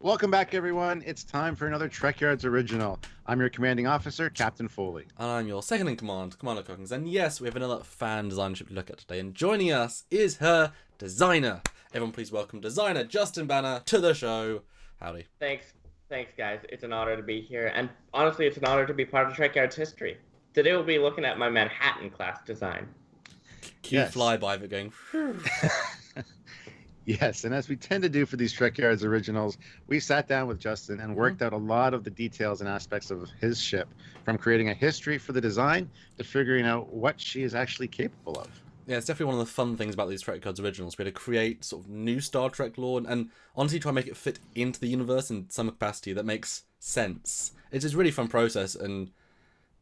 Welcome back, everyone. It's time for another Trekyards original. I'm your commanding officer, Captain Foley. And I'm your second in command, Commander Cookins. And yes, we have another fan design ship to look at today. And joining us is her designer. Everyone, please welcome designer Justin Banner to the show. Howdy. Thanks, guys. It's an honor to be here, and honestly, it's an honor to be part of Trekyards history. Today, we'll be looking at my Manhattan class design. Cute Yes. flyby of it going. Yes, and as we tend to do for these Trekyards originals, we sat down with Justin and worked out a lot of the details and aspects of his ship, from creating a history for the design to figuring out what she is actually capable of. Yeah, it's definitely one of the fun things about these Trekyards originals. We had to create sort of new Star Trek lore and honestly try and make it fit into the universe in some capacity that makes sense. It's a really fun process, and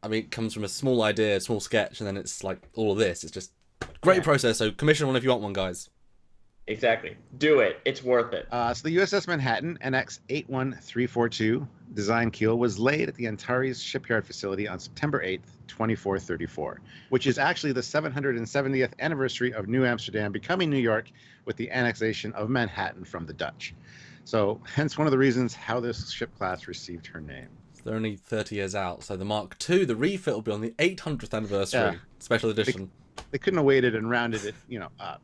I mean, it comes from a small idea, a small sketch, and then it's like all of this. It's just great process. So commission one if you want one, guys. Exactly. Do it. It's worth it. So the USS Manhattan NX 81342 design keel was laid at the Antares Shipyard facility on September 8th, 2434, which is actually the 770th anniversary of New Amsterdam becoming New York with the annexation of Manhattan from the Dutch. So hence one of the reasons how this ship class received her name. They're only 30 years out, so the Mark II, the refit, will be on the 800th anniversary special edition. They couldn't have waited and rounded it, up.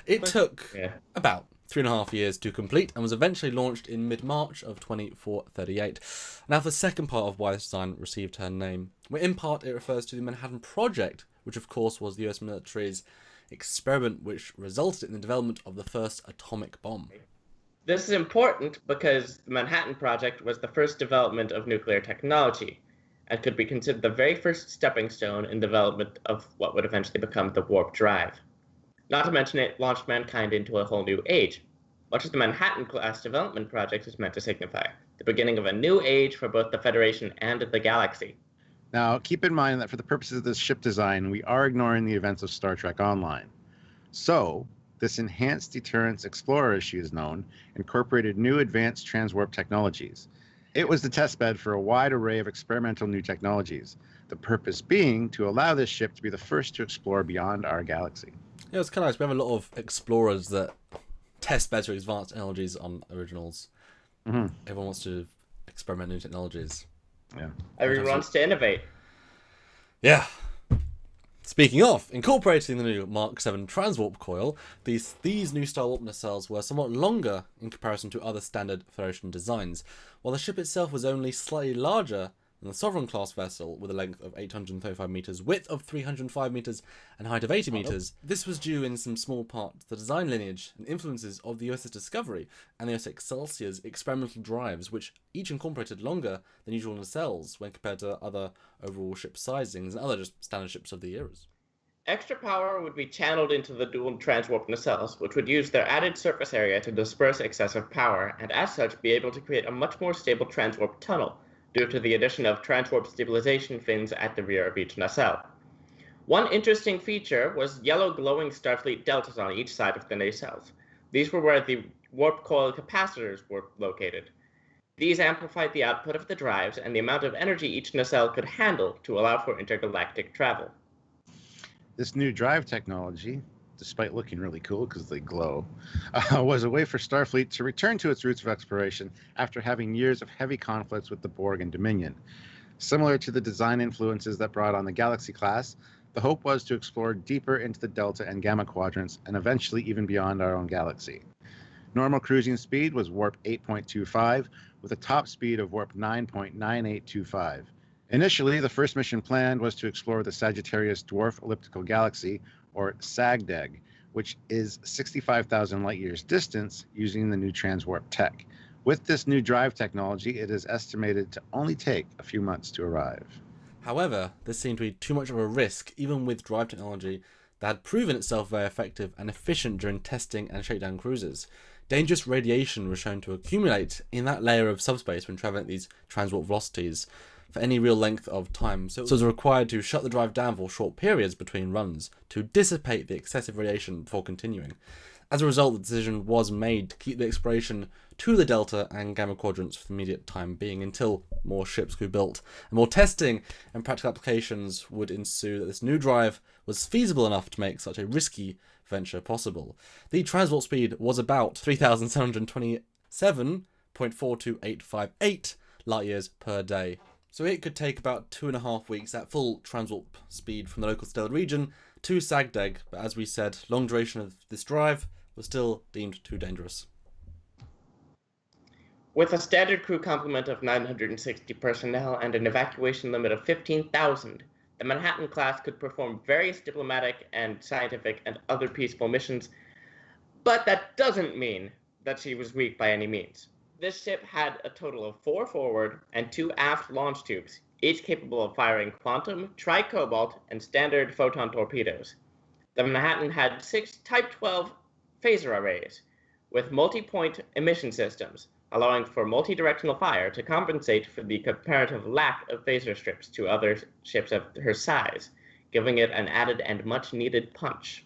It took Yeah. about 3.5 years to complete and was eventually launched in mid-March of 2438. Now, for the second part of why this design received her name, where in part it refers to the Manhattan Project, which of course was the US military's experiment which resulted in the development of the first atomic bomb. This is important because the Manhattan Project was the first development of nuclear technology and could be considered the very first stepping stone in development of what would eventually become the warp drive. Not to mention it launched mankind into a whole new age, much as the Manhattan class development project is meant to signify, the beginning of a new age for both the Federation and the galaxy. Now, keep in mind that for the purposes of this ship design, we are ignoring the events of Star Trek Online. So, this Enhanced Deterrence Explorer, as she is known, incorporated new advanced transwarp technologies. It was the testbed for a wide array of experimental new technologies, the purpose being to allow this ship to be the first to explore beyond our galaxy. Yeah, it's kind of nice. We have a lot of explorers that test better advanced technologies on originals. Mm-hmm. Everyone wants to experiment new technologies. Yeah. Everyone wants to innovate. Yeah. Speaking of incorporating the new Mark VII transwarp coil, these new style warp nacelles were somewhat longer in comparison to other standard Federation designs, while the ship itself was only slightly larger than the Sovereign class vessel with a length of 835 meters, width of 305 meters, and height of 80 meters. This was due in some small part to the design lineage and influences of the USS Discovery and the USS Excelsior's experimental drives, which each incorporated longer than usual nacelles when compared to other overall ship sizings and other just standard ships of the eras. Extra power would be channeled into the dual transwarp nacelles, which would use their added surface area to disperse excessive power, and as such be able to create a much more stable transwarp tunnel, due to the addition of transwarp stabilization fins at the rear of each nacelle. One interesting feature was yellow glowing Starfleet deltas on each side of the nacelles. These were where the warp coil capacitors were located. These amplified the output of the drives and the amount of energy each nacelle could handle to allow for intergalactic travel. This new drive technology, despite looking really cool because they glow, was a way for Starfleet to return to its roots of exploration after having years of heavy conflicts with the Borg and Dominion. Similar to the design influences that brought on the Galaxy class, the hope was to explore deeper into the Delta and Gamma quadrants and eventually even beyond our own galaxy. Normal cruising speed was warp 8.25 with a top speed of warp 9.9825. Initially, the first mission planned was to explore the Sagittarius Dwarf Elliptical Galaxy, or SAGDEG, which is 65,000 light years distance using the new transwarp tech. With this new drive technology, it is estimated to only take a few months to arrive. However, this seemed to be too much of a risk, even with drive technology that had proven itself very effective and efficient during testing and shakedown cruises. Dangerous radiation was shown to accumulate in that layer of subspace when traveling at these transwarp velocities for any real length of time, so it was required to shut the drive down for short periods between runs to dissipate the excessive radiation before continuing. As a result, the decision was made to keep the exploration to the Delta and Gamma quadrants for the immediate time being until more ships could be built and more testing and practical applications would ensue that this new drive was feasible enough to make such a risky venture possible. The transport speed was about 3,727 0.42858 light years per day. So it could take about 2.5 weeks at full transwarp speed from the local stellar region to Sagdeg, but as we said, long duration of this drive was still deemed too dangerous. With a standard crew complement of 960 personnel and an evacuation limit of 15,000, the Manhattan class could perform various diplomatic and scientific and other peaceful missions, but that doesn't mean that she was weak by any means. This ship had a total of 4 forward and 2 aft launch tubes, each capable of firing quantum, tri-cobalt, and standard photon torpedoes. The Manhattan had 6 Type 12 phaser arrays with multi-point emission systems, allowing for multi-directional fire to compensate for the comparative lack of phaser strips to other ships of her size, giving it an added and much-needed punch.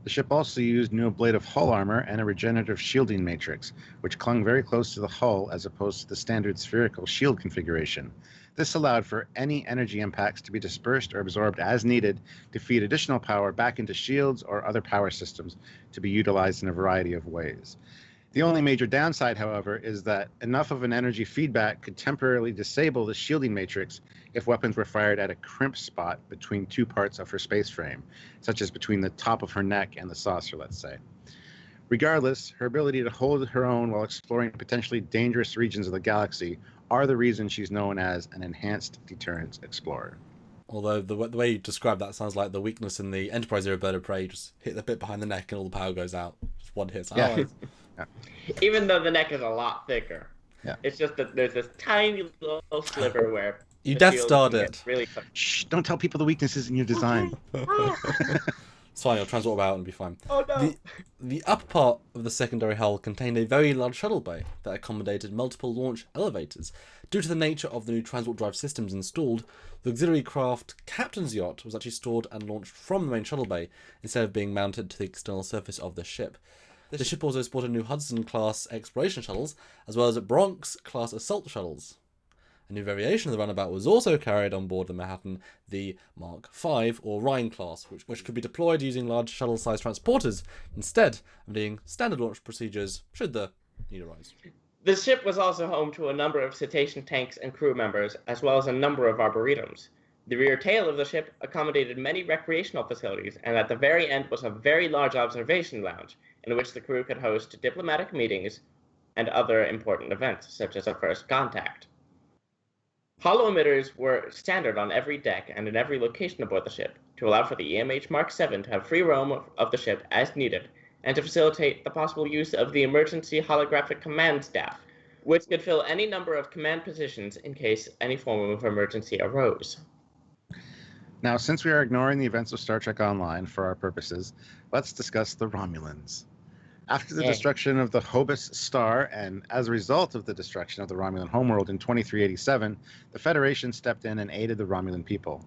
The ship also used new ablative hull armor and a regenerative shielding matrix, which clung very close to the hull as opposed to the standard spherical shield configuration. This allowed for any energy impacts to be dispersed or absorbed as needed to feed additional power back into shields or other power systems to be utilized in a variety of ways. The only major downside, however, is that enough of an energy feedback could temporarily disable the shielding matrix if weapons were fired at a crimp spot between 2 parts of her space frame, such as between the top of her neck and the saucer, let's say. Regardless, her ability to hold her own while exploring potentially dangerous regions of the galaxy are the reason she's known as an enhanced deterrence explorer. Although the way you describe that sounds like the weakness in the Enterprise era Bird of Prey, just hit the bit behind the neck and all the power goes out. Just one hit. Yeah. Oh, Yeah. Even though the neck is a lot thicker. Yeah. It's just that there's this tiny little sliver where you the Death shield Starred can it. get really Shh, don't tell people the weaknesses in your design. It's fine, I'll transwarp out and be fine. Oh no! The upper part of the secondary hull contained a very large shuttle bay that accommodated multiple launch elevators. Due to the nature of the new transwarp drive systems installed, the auxiliary craft captain's yacht was actually stored and launched from the main shuttle bay instead of being mounted to the external surface of the ship. The ship also sported new Hudson-class exploration shuttles, as well as Bronx-class assault shuttles. A new variation of the runabout was also carried on board the Manhattan, the Mark V or Rhine class, which could be deployed using large shuttle-sized transporters instead of needing standard launch procedures should the need arise. The ship was also home to a number of cetacean tanks and crew members, as well as a number of arboretums. The rear tail of the ship accommodated many recreational facilities, and at the very end was a very large observation lounge, in which the crew could host diplomatic meetings and other important events, such as a first contact. Hollow emitters were standard on every deck and in every location aboard the ship, to allow for the EMH Mark VII to have free roam of the ship as needed, and to facilitate the possible use of the emergency holographic command staff, which could fill any number of command positions in case any form of emergency arose. Now, since we are ignoring the events of Star Trek Online for our purposes, let's discuss the Romulans. After the destruction of the Hobus star, and as a result of the destruction of the Romulan homeworld in 2387, the Federation stepped in and aided the Romulan people.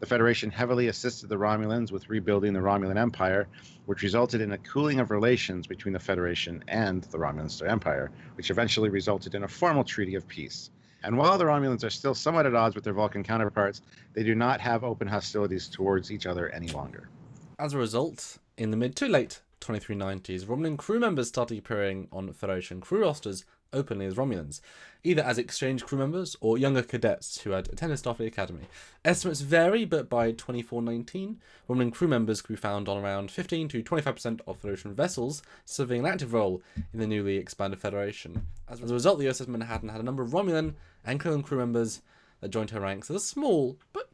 The Federation heavily assisted the Romulans with rebuilding the Romulan Empire, which resulted in a cooling of relations between the Federation and the Romulan Star Empire, which eventually resulted in a formal treaty of peace. And while the Romulans are still somewhat at odds with their Vulcan counterparts, they do not have open hostilities towards each other any longer. As a result, in the mid to late 2390s, Romulan crew members started appearing on Federation crew rosters openly as Romulans, either as exchange crew members or younger cadets who had attended Starfleet Academy. Estimates vary, but by 2419, Romulan crew members could be found on around 15 to 25% of Federation vessels, serving an active role in the newly expanded Federation. As a result, the USS Manhattan had a number of Romulan and Klingon crew members that joined her ranks as a small, but,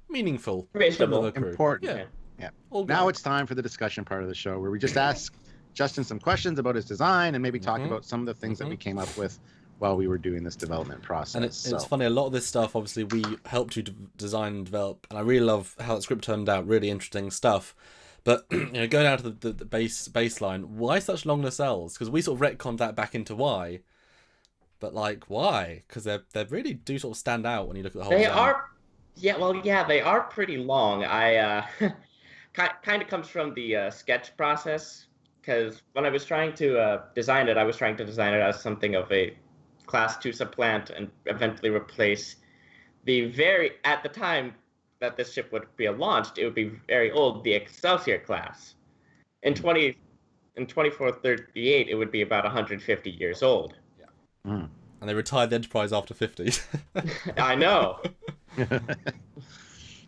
meaningful Reasonable. crew. Important. Yeah. Now it's time for the discussion part of the show, where we just ask Justin some questions about his design and maybe talk about some of the things that we came up with while we were doing this development process. And it's funny, a lot of this stuff, obviously, we helped you design and develop, and I really love how the script turned out, really interesting stuff. But, going down to the baseline, why such long nacelles? Because we sort of retconned that back into why. But, why? Because they really do sort of stand out when you look at the whole They design. are, they are pretty long. I kind of comes from the sketch process, because when I was trying to design it, I was trying to design it as something of a Class 2 supplant and eventually replace at the time that this ship would be launched, it would be very old, the Excelsior class. In 2438, it would be about 150 years old. Mm. And they retired the Enterprise after 50. I know.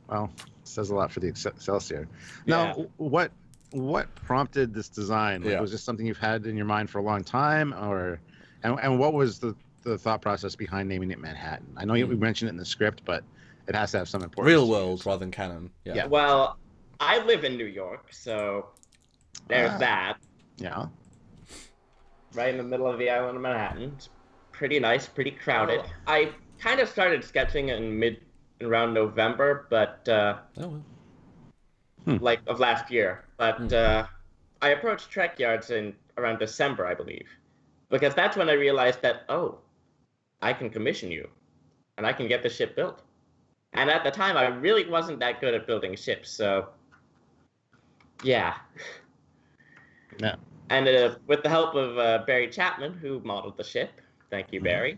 Well, says a lot for the Excelsior. Yeah. Now, what prompted this design? Like, Yeah. was this something you've had in your mind for a long time, or and what was the thought process behind naming it Manhattan? I know we mentioned it in the script, but it has to have some importance. Real to you, world so- rather than canon. Yeah. Yeah. Well, I live in New York, so there's that. Yeah. Right in the middle of the island of Manhattan. It's pretty nice, pretty crowded. I kind of started sketching in around November, but Oh, well. like of last year. But I approached Trekyards in around December, I believe, because that's when I realized that I can commission you, and I can get the ship built. And at the time, I really wasn't that good at building ships, so yeah. Yeah. And with the help of Barry Chapman, who modeled the ship, thank you, Barry,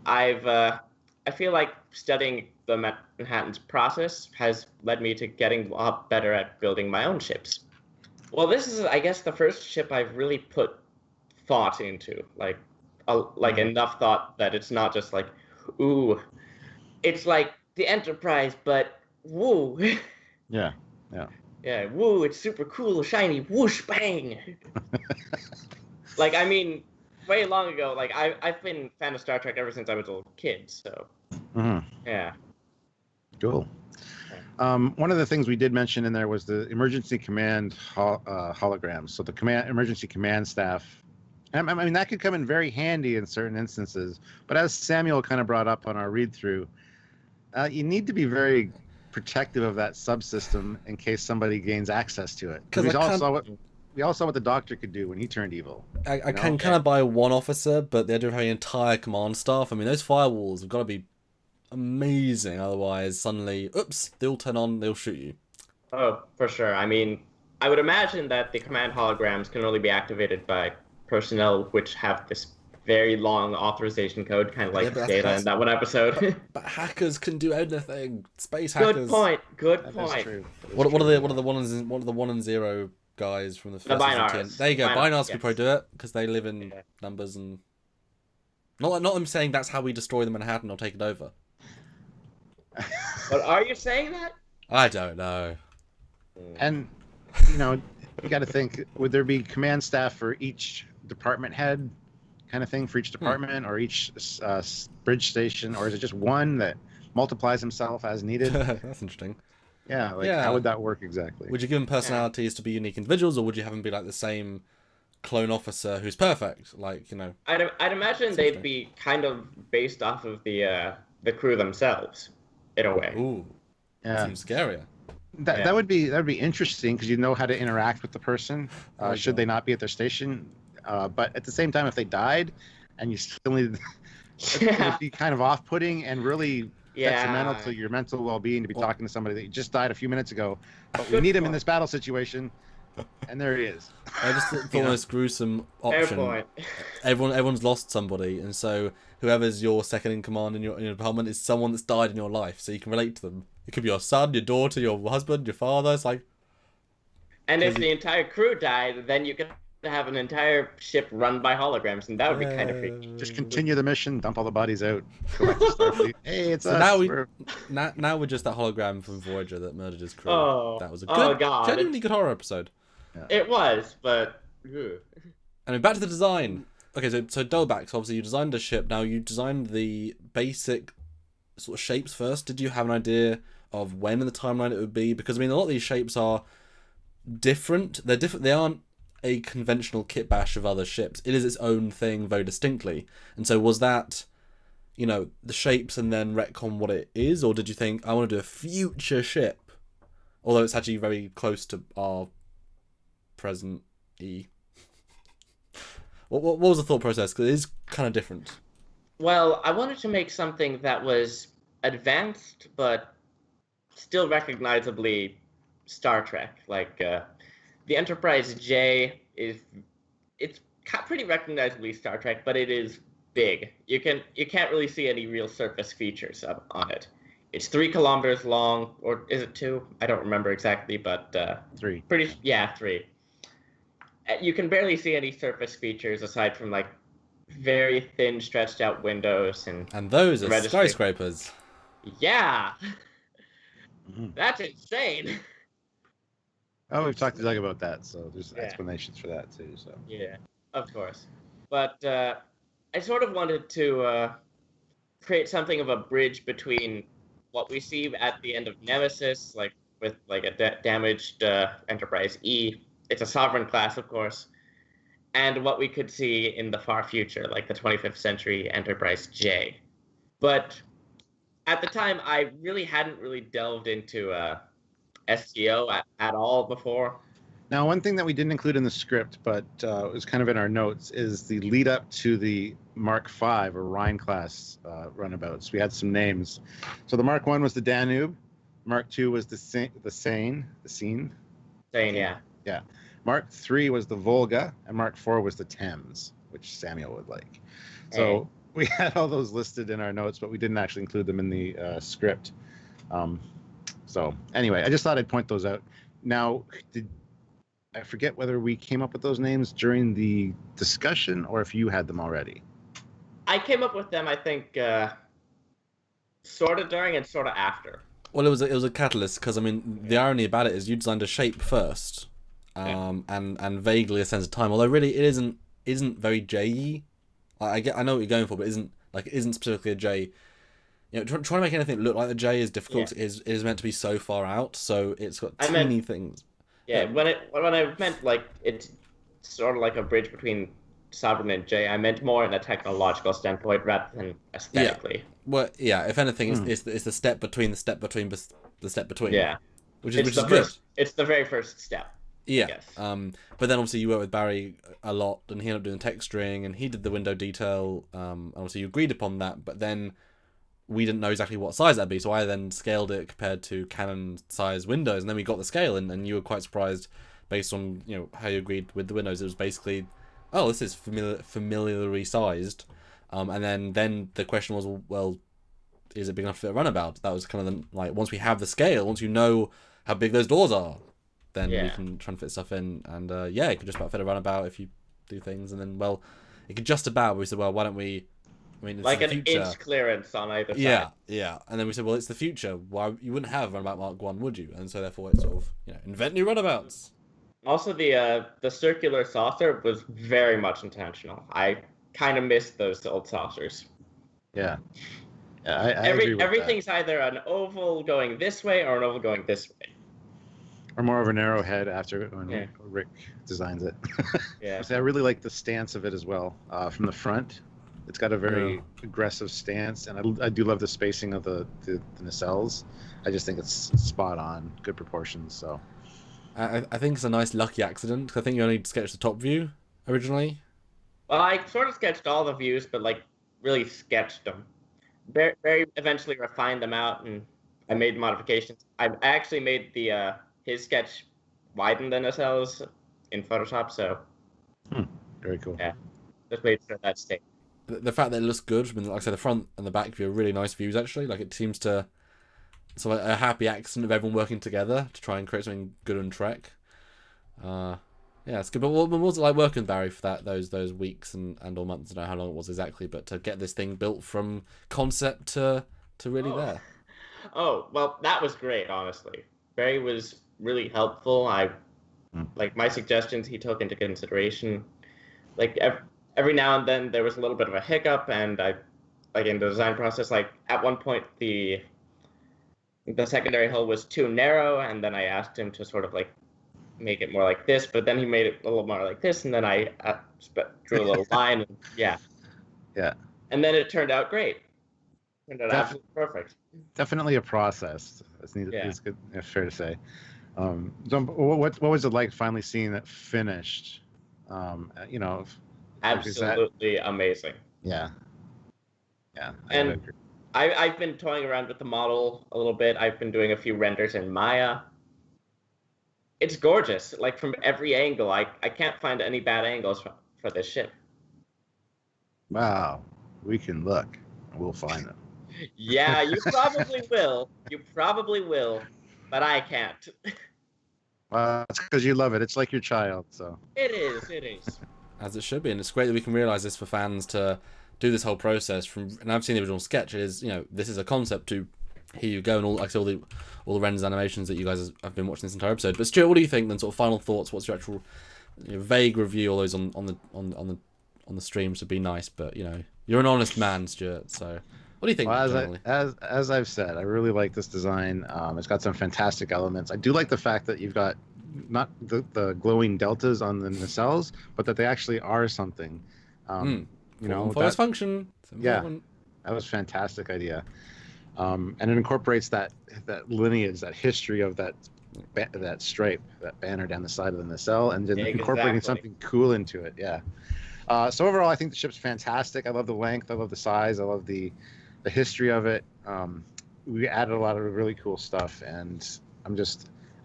I feel like studying the Manhattan's process has led me to getting a lot better at building my own ships. Well, this is, I guess, the first ship I've really put thought into, like enough thought that it's not just like, ooh, it's like the Enterprise, but woo. Yeah. Yeah. Yeah, woo, it's super cool, shiny, whoosh, bang. Like, I mean, way long ago, like, I've been a fan of Star Trek ever since I was a little kid, so, yeah. Cool. One of the things we did mention in there was the emergency command holograms. So the emergency command staff. I mean, that could come in very handy in certain instances. But as Samuel kind of brought up on our read-through, you need to be very protective of that subsystem in case somebody gains access to it. Because we all saw what the Doctor could do when he turned evil. I can kind of buy one officer, but the idea of having an entire command staff, I mean, those firewalls have got to be amazing. Otherwise, suddenly, oops, they'll turn on, they'll shoot you. Oh, for sure. I mean, I would imagine that the command holograms can only be activated by personnel which have this very long authorization code, kind of like Data in that one episode. But hackers can do anything. Space hackers. Good point. Good That point. is true. What are the 1 and 0 guys from the first Binars. season? There you go. Binars could probably do it because they live in numbers and. Not I'm saying that's how we destroy the Manhattan or take it over. But are you saying that? I don't know. And, you know, you got to think, would there be command staff for each department head kind of thing for each department or each bridge station? Or is it just one that multiplies himself as needed? That's interesting. Yeah, how would that work exactly? Would you give them personalities to be unique individuals, or would you have them be like the same clone officer who's perfect? Like, you know. I'd imagine they'd be kind of based off of the crew themselves, in a way. Ooh. Yeah. Seems scarier. That would be interesting because you know how to interact with the person should they not be at their station. But at the same time, if they died and you still need, it would be kind of off-putting and really detrimental to your mental well-being to be talking to somebody that just died a few minutes ago. But we need him in this battle situation, and there he is. I just thought the most gruesome option. Fair point. Everyone's lost somebody, and so whoever's your second in command in your department is someone that's died in your life, so you can relate to them. It could be your son, your daughter, your husband, your father. It's like. And if the entire crew died, then you could have an entire ship run by holograms, and that would be kind of freaky. Just continue the mission, dump all the bodies out, go back to Starfleet. Hey, it's us. Now we're just that hologram from Voyager that murdered his crew. Oh, that was a good, genuinely good horror episode. Yeah. It was, but. I mean, back to the design. Okay, so Dolbax, obviously you designed a ship. Now you designed the basic sort of shapes first. Did you have an idea of when in the timeline it would be? Because I mean, a lot of these shapes are different. They're different. They aren't a conventional kit bash of other ships. It is its own thing very distinctly. And so was that, you know, the shapes and then retcon what it is, or did you think I want to do a future ship, although it's actually very close to our present E? What was the thought process? Because it is kind of different. Well, I wanted to make something that was advanced, but still recognizably Star Trek. Like, the Enterprise J it's pretty recognizably Star Trek, but it is big. You can't really see any real surface features on it. It's 3 kilometers long, or is it 2? I don't remember exactly, but 3. 3. You can barely see any surface features aside from like very thin, stretched out windows And those are registry. skyscrapers. Yeah, Mhm. that's insane. Oh, we've talked to Doug about that, so there's Yeah. explanations for that too. So Yeah, of course. But I sort of wanted to create something of a bridge between what we see at the end of Nemesis, like with like a damaged Enterprise E. It's a sovereign class, of course, and what we could see in the far future, like the 25th century Enterprise J. But at the time, I really hadn't really delved into STO at all before. now, one thing that we didn't include in the script, but it was kind of in our notes, is the lead up to the Mark V or Rhine class runabouts. We had some names. So the Mark I was the Danube, Mark II was the Seine. Saying, yeah. Yeah. Mark III was the Volga, and Mark IV was the Thames, which Samuel would like. So we had all those listed in our notes, but we didn't actually include them in the script. So anyway, I just thought I'd point those out. Now, I forget whether we came up with those names during the discussion or if you had them already. I came up with them, I think, sort of during and sort of after. Well, it was a catalyst because I mean the irony about it is you designed a shape first, and vaguely a sense of time. Although really it isn't very J-y. I know what you're going for, but it isn't specifically a J. You know, trying to make anything look like a J is difficult. Yeah. It is meant to be so far out, so it's got teeny things. Yeah, when I meant like it's sort of like a bridge between Sovereign and J, I meant more in a technological standpoint rather than aesthetically. Well, yeah. If anything, it's the step between the step between the step between. Yeah, which it's is good. It's the very first step. Yeah. Yes. But then obviously you worked with Barry a lot, and he ended up doing texturing, and he did the window detail. Obviously you agreed upon that, but then we didn't know exactly what size that'd be, so I then scaled it compared to Canon size windows, and then we got the scale, and you were quite surprised based on how you agreed with the windows. It was basically, oh, this is familiarly sized, and then the question was, well, is it big enough to fit a runabout? That was kind of once we have the scale, once you know how big those doors are, then we can try and fit stuff in, and it could just about fit a runabout if you do things, and then it could just about. But we said, well, why don't we? I mean, it's like the an future. inch clearance on either side. Yeah. And then we said, well, it's the future. Why you wouldn't have runabout Mark 1, would you? And so therefore, it's sort of invent new runabouts. Also, the circular saucer was very much intentional. I kind of missed those old saucers. Yeah. I agree with everything's that. either an oval going this way or an oval going this way. Or more of an arrowhead after when Rick designs it. Yeah. I really like the stance of it as well. From the front, it's got a very aggressive stance, and I do love the spacing of the nacelles. I just think it's spot on, good proportions. So I think it's a nice lucky accident, because I think you only sketched the top view originally. Well, I sort of sketched all the views, but really sketched them. Very eventually refined them out, and I made modifications. I actually made his sketch widen the nacelles in Photoshop, so very cool. Yeah, just made sure that stayed. The fact that it looks good, I mean, like I said, the front and the back view are really nice views actually. Like it seems to, it's like a happy accident of everyone working together to try and create something good on Trek. Yeah, it's good. But what was it like working with Barry for those weeks and or months? I don't know how long it was exactly, but to get this thing built from concept to really there. Oh, well, that was great, honestly. Barry was really helpful. Like my suggestions he took into consideration. Like every now and then there was a little bit of a hiccup, and in the design process, like at one point the secondary hull was too narrow, and then I asked him to sort of make it more like this, but then he made it a little more like this, and then I drew a little line, and yeah, and then it turned out great. Turned out absolutely perfect. Definitely a process. It's needed. Yeah. It's good. It's fair to say. So what was it like finally seeing it finished? Absolutely amazing. Yeah. And I've been toying around with the model a little bit. I've been doing a few renders in Maya. It's gorgeous. Like from every angle, I can't find any bad angles for this ship. Wow, we can look. We'll find them. Yeah, you probably will. You probably will, but I can't. It's because you love it. It's like your child, so. It is. As it should be, and it's great that we can realize this for fans to do this whole process from. And I've seen the original sketches. This is a concept to. Here you go, and all the renders animations that you guys have been watching this entire episode. But Stuart, what do you think? Then, sort of final thoughts. What's your actual vague review? All those on the streams would be nice, but you're an honest man, Stuart. So, what do you think? Well, as I've said, I really like this design. It's got some fantastic elements. I do like the fact that you've got not the glowing deltas on the nacelles, but that they actually are something. Force function. Yeah, that was a fantastic idea. And it incorporates that lineage, that history of that stripe, that banner down the side of the nacelle, and then incorporating something cool into it. Yeah. So overall, I think the ship's fantastic. I love the length. I love the size. I love the history of it. We added a lot of really cool stuff, and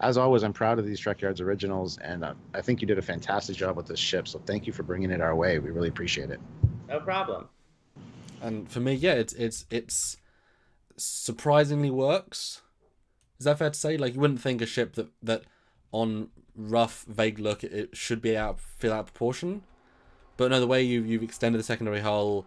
as always, I'm proud of these Trekyards originals, and I think you did a fantastic job with this ship. So thank you for bringing it our way. We really appreciate it. No problem. And for me, yeah, it's surprisingly works. Is that fair to say? Like, you wouldn't think a ship that on rough, vague look it should be feel out of proportion, but no, the way you've extended the secondary hull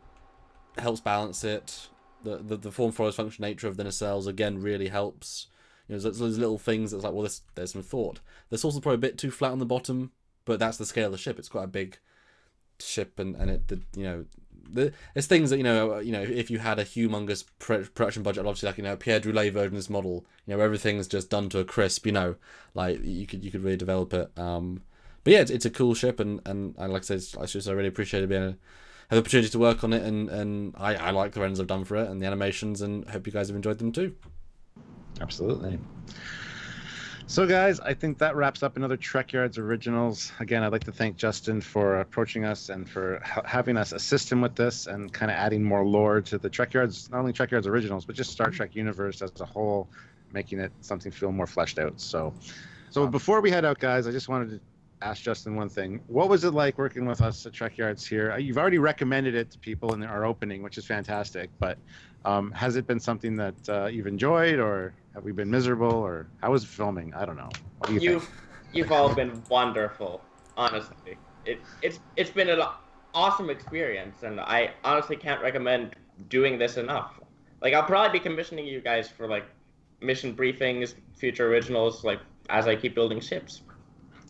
helps balance it. The form follows function nature of the nacelles again really helps. There's those little things that's like, well, there's some thought. The saucer's probably a bit too flat on the bottom, but that's the scale of the ship. It's quite a big ship, and there's things that if you had a humongous production budget, obviously like Pierre Droulet version of this model, where everything's just done to a crisp, like you could really develop it. But yeah, it's a cool ship, and like I said, I really appreciated being have the opportunity to work on it, and I like the renders I've done for it and the animations, and hope you guys have enjoyed them too. Absolutely. So guys, I think that wraps up another Trekyards Originals. Again, I'd like to thank Justin for approaching us and for having us assist him with this and kind of adding more lore to the Trekyards, not only Trekyards Originals, but just Star Trek universe as a whole, making it something feel more fleshed out. So before we head out, guys, I just wanted to ask Justin one thing. What was it like working with us at Trekyards here? You've already recommended it to people in our opening, which is fantastic, but has it been something that you've enjoyed, or have we been miserable, or how was filming? I don't know. What do you think? You've all been wonderful, honestly. It's been an awesome experience, and I honestly can't recommend doing this enough. Like, I'll probably be commissioning you guys for like mission briefings, future originals, like as I keep building ships.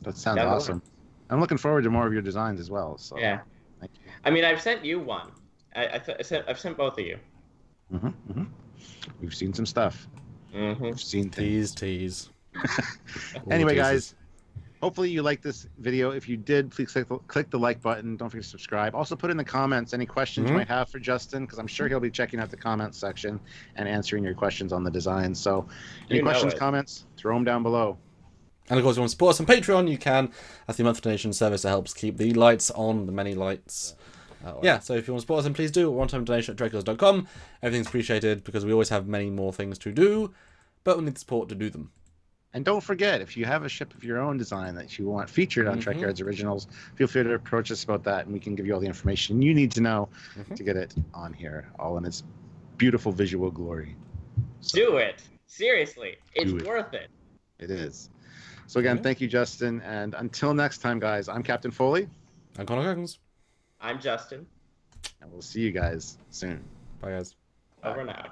That sounds awesome. I'm looking forward to more of your designs as well. So yeah, thank you. I mean, I've sent you one. I've sent both of you. We've seen some stuff. We've seen things. Tease. Anyway, guys, hopefully you liked this video. If you did, please click the like button. Don't forget to subscribe. Also, put in the comments any questions you might have for Justin, because I'm sure he'll be checking out the comments section and answering your questions on the design. So, any questions, comments, throw them down below. And of course, if you want to support us on Patreon, you can. That's the monthly donation service that helps keep the lights on, the many lights. So if you want to support us, then please do. One-time donation at Trekyards.com. Everything's appreciated because we always have many more things to do, but we need the support to do them. And don't forget, if you have a ship of your own design that you want featured on Trekyards Originals, feel free to approach us about that, and we can give you all the information you need to know to get it on here, all in its beautiful visual glory. So, do it. Seriously. It's worth it. It is. So again, thank you, Justin. And until next time, guys, I'm Captain Foley. I'm Connor Coggins. I'm Justin. And we'll see you guys soon. Bye, guys. Over and out.